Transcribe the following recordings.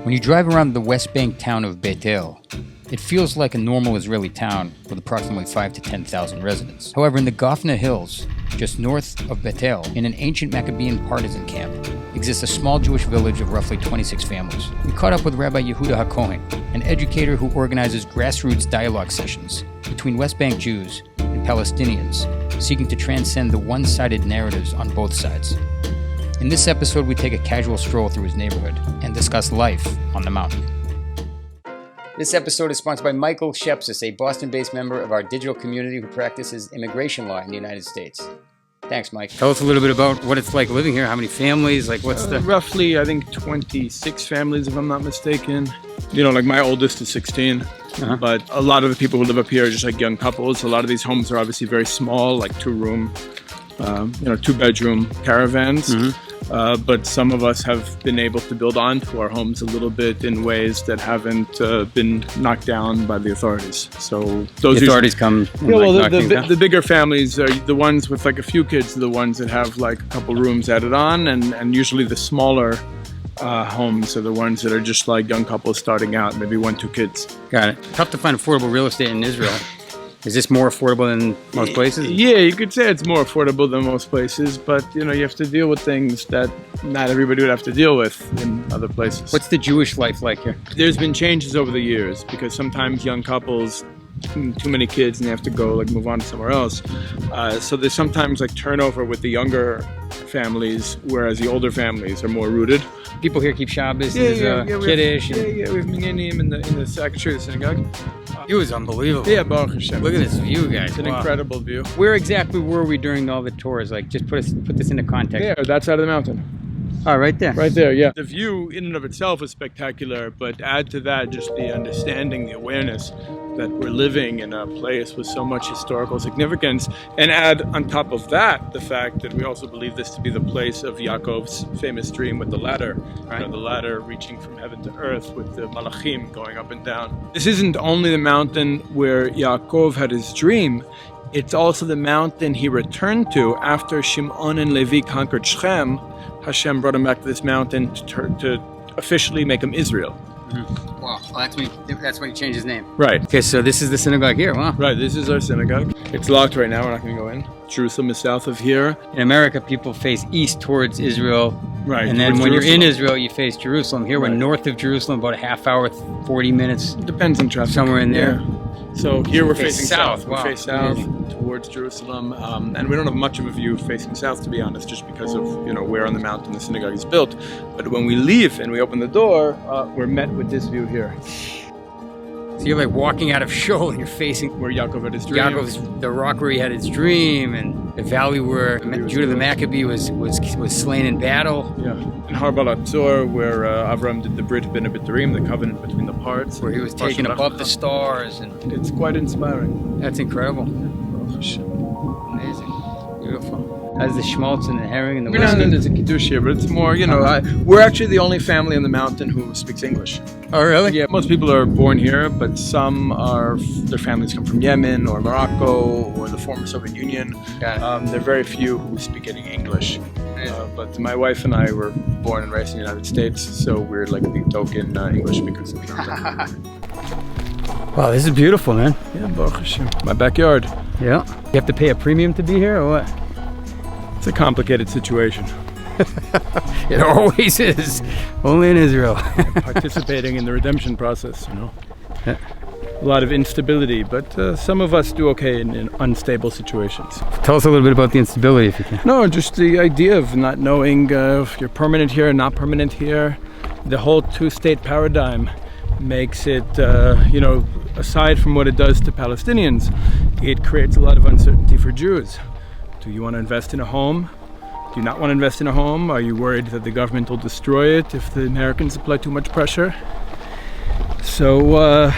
When you drive around the West Bank town of Beit El, it feels like a normal Israeli town with approximately 5,000 to 10,000 residents. However, in the Goffna Hills, just north of Beit El, in an ancient Maccabean partisan camp, exists a small Jewish village of roughly 26 families. We caught up with Rabbi Yehuda HaKohen, an educator who organizes grassroots dialogue sessions between West Bank Jews and Palestinians, seeking to transcend the one-sided narratives on both sides. In this episode, we take a casual stroll through his neighborhood and discuss life on the mountain. This episode is sponsored by Michael Shepsis, a Boston-based member of our digital community who practices immigration law in the United States. Thanks, Mike. Tell us a little bit about what it's like living here. How many families? Roughly, I think 26 families, if I'm not mistaken. You know, like my oldest is 16. But a lot of the people who live up here are just like young couples. A lot of these homes are obviously very small, like two-room, two-bedroom caravans. But some of us have been able to build onto our homes a little bit in ways that haven't been knocked down by the authorities. So those the authorities come. The bigger families are the ones with like a few kids, are the ones that have like a couple rooms added on, and usually the smaller homes are the ones that are just like young couples starting out, maybe 1-2 kids. Got it. Tough to find affordable real estate in Israel. Is this more affordable than most places? Yeah, you could say it's more affordable than most places, but you know, you have to deal with things that not everybody would have to deal with in other places. What's the Jewish life like here? There's been changes over the years because sometimes young couples, too many kids, and they have to go like move on to somewhere else. So there's sometimes like turnover with the younger families, whereas the older families are more rooted. People here keep Shabbos, Kiddush. We have minyanim in the sanctuary of the synagogue. View is unbelievable. Yeah, Baruch Hashem. Look at this view, guys. It's an incredible view. Where exactly were we during all the tours? Like, just put this into context. There, that side of the mountain. Oh, right there. Right there, yeah. The view in and of itself is spectacular, but add to that just the understanding, the awareness that we're living in a place with so much historical significance, and add on top of that the fact that we also believe this to be the place of Yaakov's famous dream with the ladder, right? You know, the ladder reaching from heaven to earth with the malachim going up and down. This isn't only the mountain where Yaakov had his dream, it's also the mountain he returned to after Shimon and Levi conquered Shechem. Hashem brought him back to this mountain to officially make him Israel. Wow, well, that's when he changed his name. Right. Okay, so this is the synagogue here, wow. Right, this is our synagogue. It's locked right now, we're not going to go in. Jerusalem is south of here. In America, people face east towards Israel. Right. And then when you're in Israel, you face Jerusalem. Here we're north of Jerusalem, about a half hour, 40 minutes. Depends on traffic. Somewhere in there. Yeah. So here we're facing south. Wow. We face south towards Jerusalem, and we don't have much of a view facing south, to be honest, just because of where on the mountain the synagogue is built. But when we leave and we open the door, we're met with this view here. So you're like walking out of Sheol and you're facing where Yaakov had his dream. The rock where he had his dream, and the valley where Judah the Maccabee was slain in battle. Yeah, and Har Balatzor, where Avram did the Brit Ben Abitarim, the covenant between the parts. Where he was taken above the stars. And it's quite inspiring. That's incredible. Amazing. Beautiful. As the schmaltz and the herring and the whiskey. No, there's a kiddush here, but it's more, we're actually the only family on the mountain who speaks English. Oh, really? Yeah, most people are born here, but some their families come from Yemen or Morocco or the former Soviet Union. There are very few who speak any English. But my wife and I were born and raised in the United States, so we're like the token English speakers. Wow, this is beautiful, man. Yeah, Baruch Hashem. My backyard. Yeah. You have to pay a premium to be here, or what? It's a complicated situation. It always is. Only in Israel. Participating in the redemption process, Yeah. A lot of instability, but some of us do okay in unstable situations. Tell us a little bit about the instability, if you can. No, just the idea of not knowing if you're permanent here or not permanent here. The whole two-state paradigm makes it, aside from what it does to Palestinians, it creates a lot of uncertainty for Jews. Do you want to invest in a home? Do you not want to invest in a home? Are you worried that the government will destroy it if the Americans apply too much pressure? So,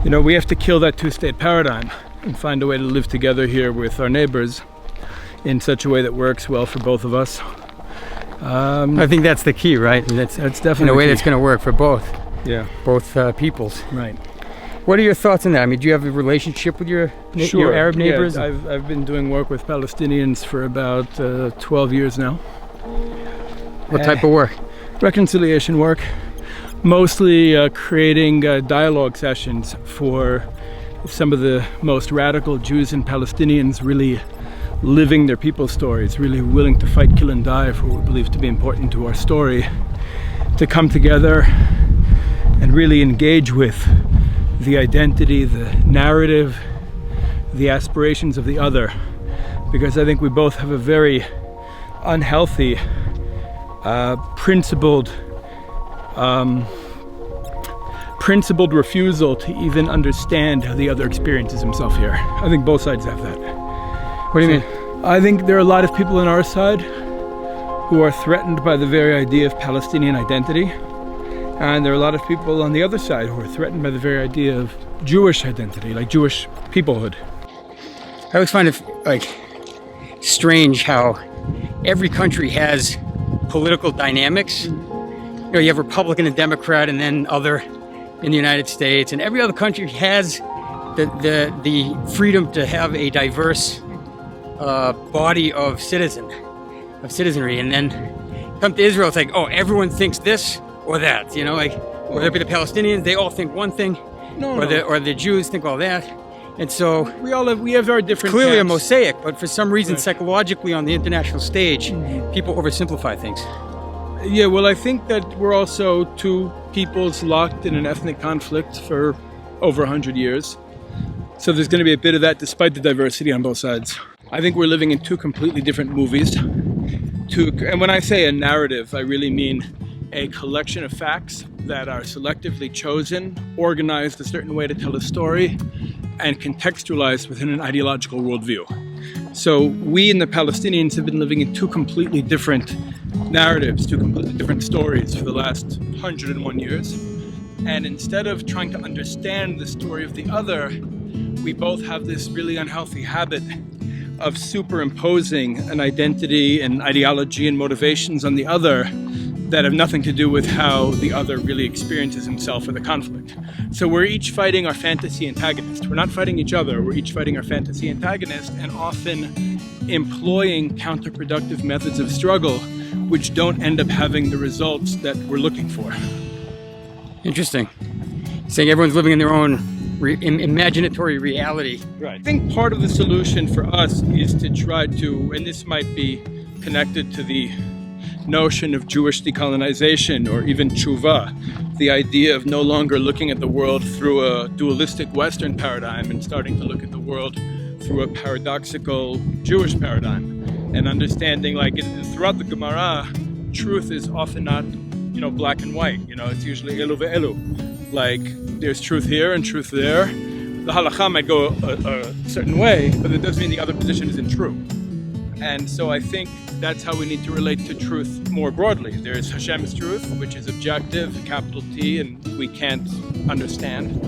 we have to kill that two-state paradigm and find a way to live together here with our neighbors in such a way that works well for both of us. I think that's the key, right? That's definitely in a way that's going to work for both. Yeah. Both peoples. Right. What are your thoughts on that? I mean, do you have a relationship with your Arab neighbors? Yeah, I've been doing work with Palestinians for about 12 years now. What type of work? reconciliation work, mostly creating dialogue sessions for some of the most radical Jews and Palestinians really living their people's stories, really willing to fight, kill, and die for what we believe to be important to our story, to come together and really engage with the identity, the narrative, the aspirations of the other. Because I think we both have a very unhealthy, principled refusal to even understand how the other experiences himself here. I think both sides have that. What do you mean? I think there are a lot of people on our side who are threatened by the very idea of Palestinian identity. And there are a lot of people on the other side who are threatened by the very idea of Jewish identity, like Jewish peoplehood. I always find it like strange how every country has political dynamics. You know, you have Republican and Democrat and then other in the United States, and every other country has the freedom to have a diverse body of citizenry. And then come to Israel, it's like, oh, everyone thinks this or that, you know, like whether it be the Palestinians, they all think one thing, or the Jews think all that. And so we have our different clearly camps. a mosaic, but for some reason psychologically on the international stage, people oversimplify things. Yeah, well, I think that we're also two peoples locked in an ethnic conflict for over 100 years. So there's going to be a bit of that despite the diversity on both sides. I think we're living in two completely different movies. And when I say a narrative, I really mean a collection of facts that are selectively chosen, organized a certain way to tell a story, and contextualized within an ideological worldview. So we and the Palestinians have been living in two completely different narratives, two completely different stories for the last 101 years. And instead of trying to understand the story of the other, we both have this really unhealthy habit of superimposing an identity and ideology and motivations on the other that have nothing to do with how the other really experiences himself in the conflict. So we're each fighting our fantasy antagonist. We're not fighting each other, we're each fighting our fantasy antagonist, and often employing counterproductive methods of struggle which don't end up having the results that we're looking for. Interesting. Saying everyone's living in their own imaginatory reality. Right. I think part of the solution for us is to try to, and this might be connected to the notion of Jewish decolonization or even tshuva, the idea of no longer looking at the world through a dualistic Western paradigm and starting to look at the world through a paradoxical Jewish paradigm, and understanding, like throughout the Gemara, truth is often not, black and white. It's usually elu ve'elu. Like there's truth here and truth there. The halakha might go a certain way, but it doesn't mean the other position isn't true. And so I think that's how we need to relate to truth more broadly. There's Hashem's truth, which is objective, capital T, and we can't understand.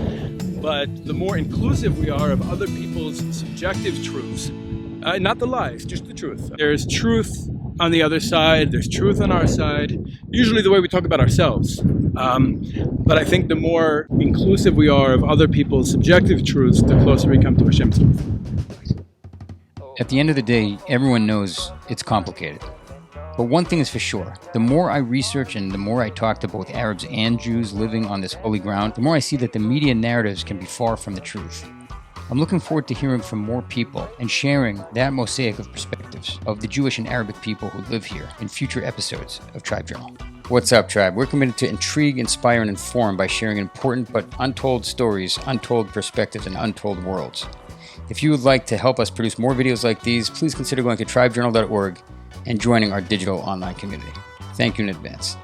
But the more inclusive we are of other people's subjective truths, not the lies, just the truth. There's truth on the other side, there's truth on our side, usually the way we talk about ourselves. But I think the more inclusive we are of other people's subjective truths, the closer we come to Hashem's truth. At the end of the day, everyone knows it's complicated. But one thing is for sure, the more I research and the more I talk to both Arabs and Jews living on this holy ground, the more I see that the media narratives can be far from the truth. I'm looking forward to hearing from more people and sharing that mosaic of perspectives of the Jewish and Arabic people who live here in future episodes of Tribe Journal. What's up, Tribe? We're committed to intrigue, inspire, and inform by sharing important but untold stories, untold perspectives, and untold worlds. If you would like to help us produce more videos like these, please consider going to tribejournal.org and joining our digital online community. Thank you in advance.